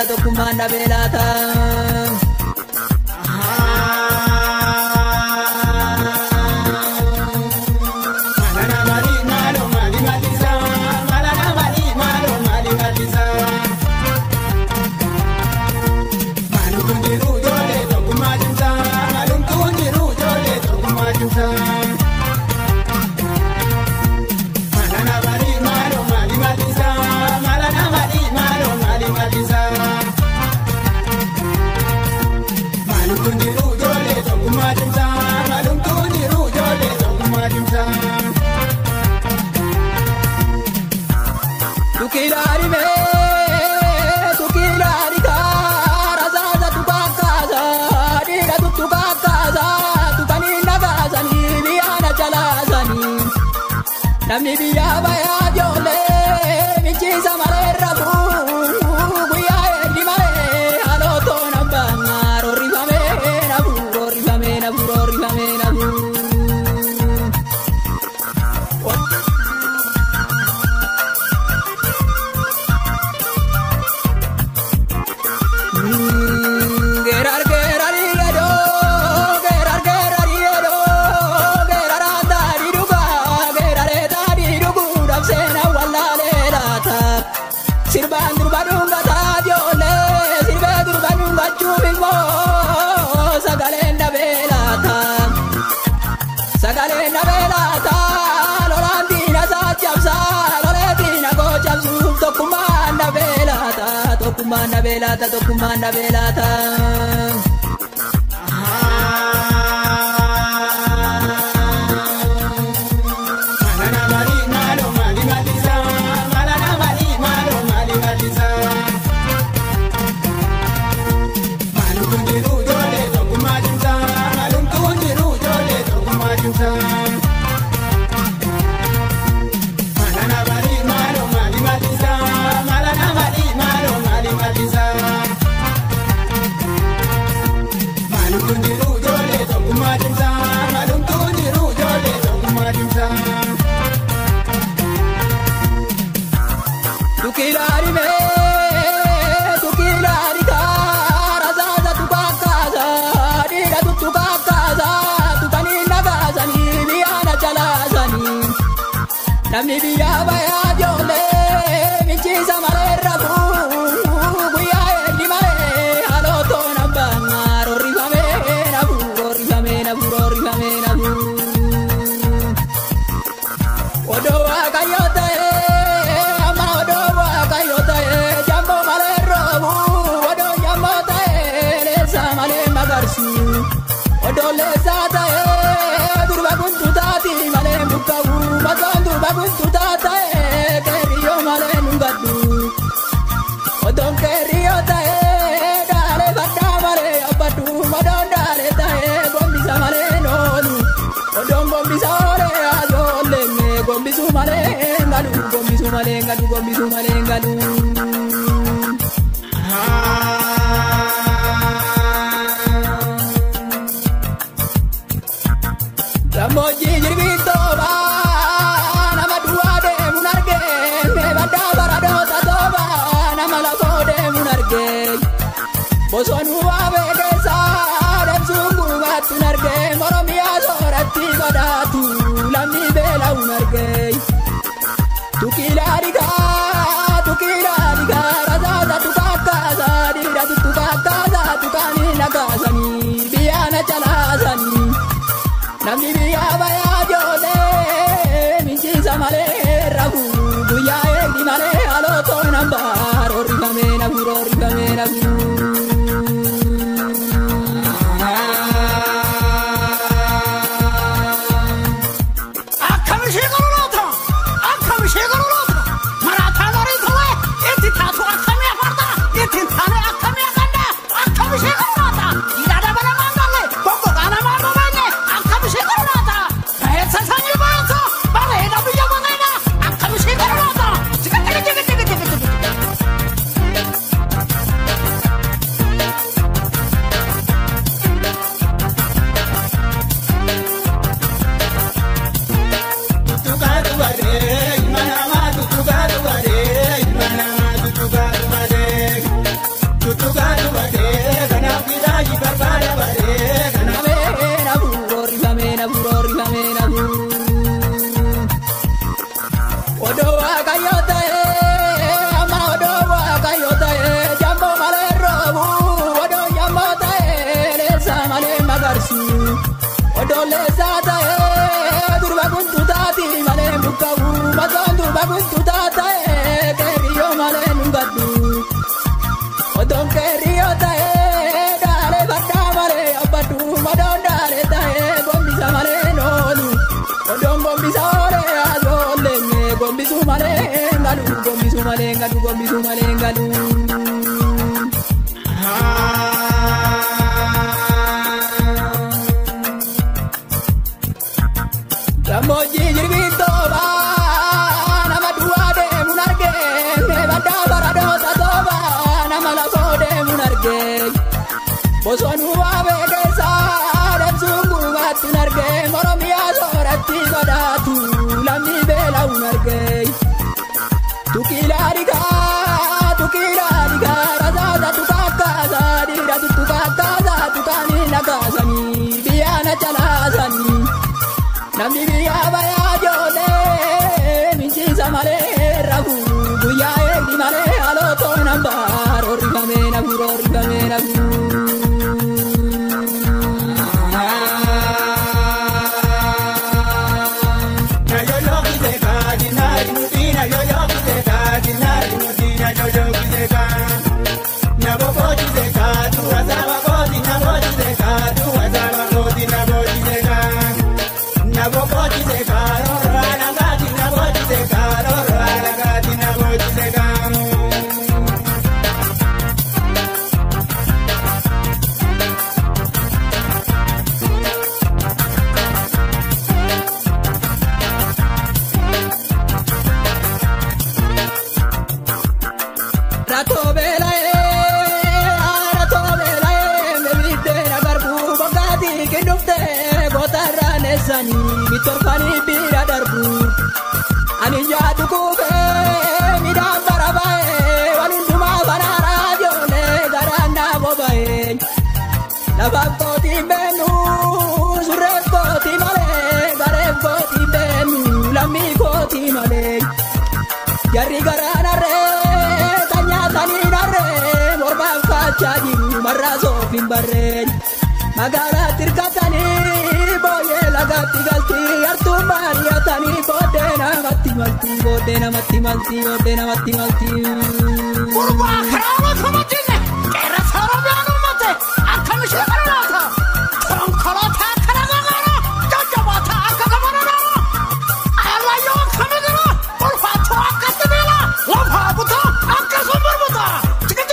Tokumanda belata Namni biya baya jole michi samare rabu buya di mare halo to nambanga rori fame nabu Tokumanda belata Namni biya baya jole michi samare rabu buya di mare halo to nambanga rori fame nabu odo akayote ama odo akayote jambo male rabu odo jambo te le samale magarsu odo le sata durba kuntu tati male bukawu Baguntu tata keriyo male nungadu odon keriyo tae dale bata male abadu madon dale tae gombisa male nonu odon gombisa ore azole me gombisu male ngadu Ramoji jirbito ba Bosonu abede sadem sungu matunarge moromia sorati badatu lamni bela unarge tukilari gombisu malengalu. Ramoji jirbito ba nama dua de munarge bada barado tatoba nama la sode munarge bosonu abe desa dan sungu matunarge moromia sorati badatu lami bela unarge tukilariga raza tukakaza dira tukakaza tukani nagasani biana chalasani Nami biya baya jole minchi samale ragu buya di male alo to nambar origame na guru na yo yo kite ka dinari mutina yo yo kite ka dinari mutina yo yo kite ka na boko kite ka tu azaba koti na boko kite ka tu azaba koti na boko kite ka Nabokoti se karo rana gati nabokoti se karo rana gati nabokoti se karo Rato bela me viste na garbu bogati ke dufte gotarra nesani mitorfani bira darbu ani jadu kube midam barabae walunduma banara jole garanda bobae labako timbenu sureko timale gareko timbenu lamiko timale jari garana re tanya tanina re morba kachaji marazo pimbare magara tirkatani boye lagati galti artu maria tani bodena matti urba kharawa khamatine era sarabano mate akhamshe karata kon kharata kharagara jajabata akagamana alayo khamegara urfa thoa katbela lobha buta akasumur buta chik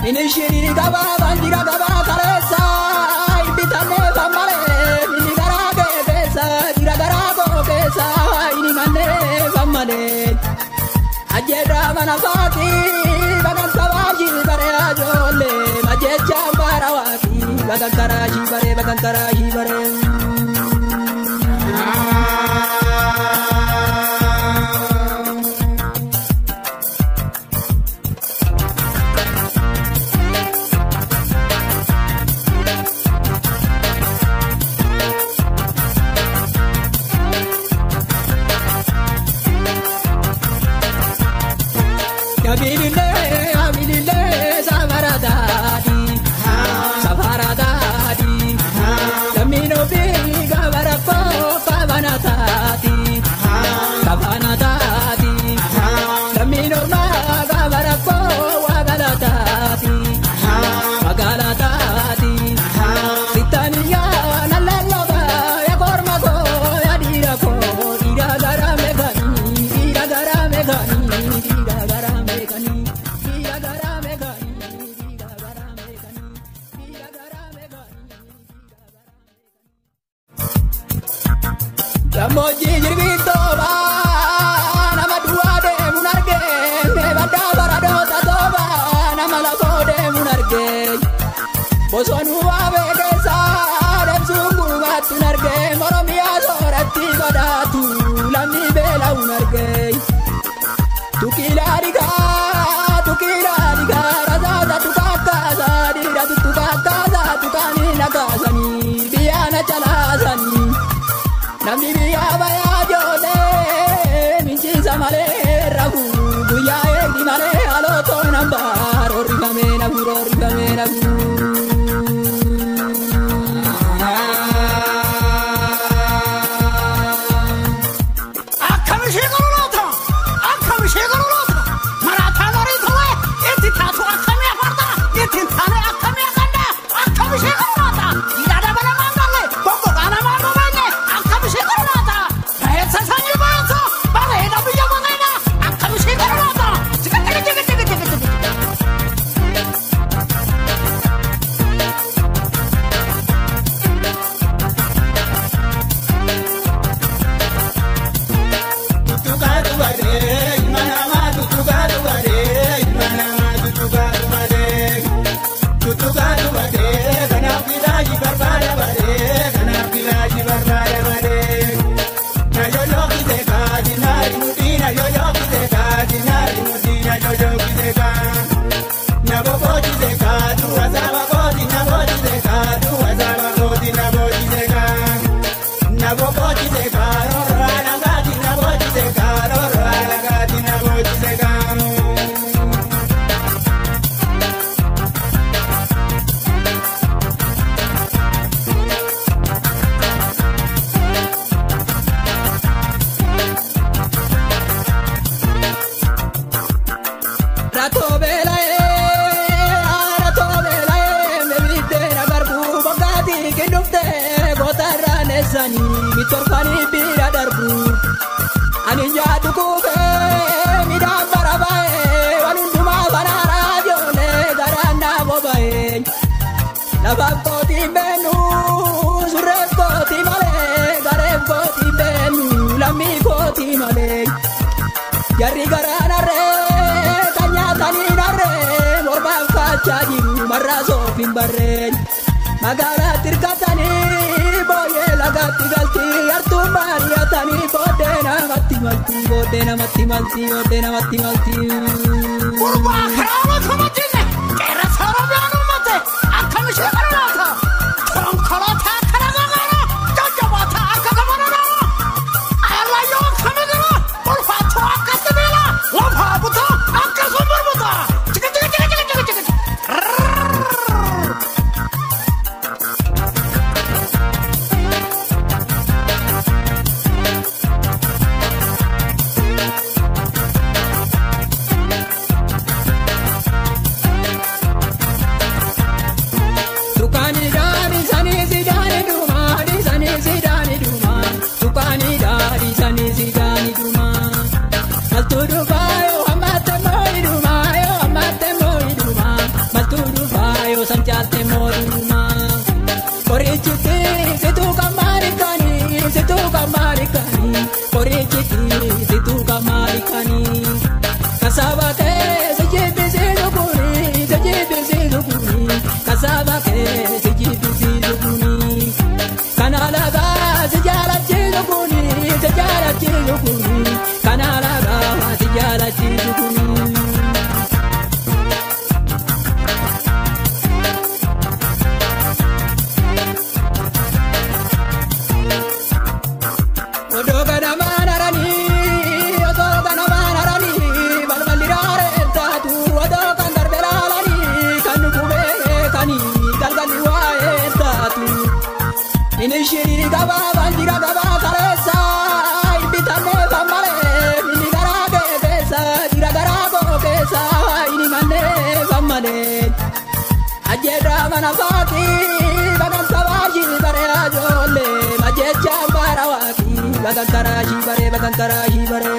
Inishiri gaba bandira gaba karesa ibitane famale ini garage besa dira garago besa ini mane famale ajera manafati bagan kawaji bare ajole majecha barawati bagan karaji bare Abilile safaradadi Lamino Gammoojjii jirbiittooba nama duwwaa deemuun argee baddaa baradoota tooba nama lafoo deemuun argee bosonuu waabee keessaa deemsuun gurmaattuun argee Oromiyaa sooratti badhaatu lammii beela'uun argee tukiilaa dhigaa rasaasa tukaakaasaa dhiira tuttukaakaasaa tukaanii nagaasanii biyyaana calaasanii namni biyyaa bayaa ijoollee minchiisa malee rafuu guyyaa eegdi malee halootoo nambaar horrifamee nafuu. Mitorfani bira darbu ani jaadu kuufee midhaan barabaa'ee walundumaa banaara ijoollee garaanna boba'ee lafaaf kootiin beennu surreef kootii malee gareef kootiin beennu lammii kootii malee jarri garaan harree kan nyaataniin harree mormaaf kaachaa jiru marraa soofin barree magaalaa tirkatanii booyyee lagaatti galtii yartuu baadiyyaatanii booddee namatti maltii. Gurbaa karaa kama jinne qeerransa Oromiyaan uummate akkam ishee kana laata konkolaataa kana gagaara jajjabaata akka gabaadhaa ayyaayyoo akkami gara ulfaatoo akka sibiila lafaa butaa akka sumburbuta jika. Inishiri gaba bandira gaba karesa ibitane famale ini garage kesa dira garago kesa ini mane famale ajeda manafati bagan sawaji bare ajole majecha barawaki bagan karaji bare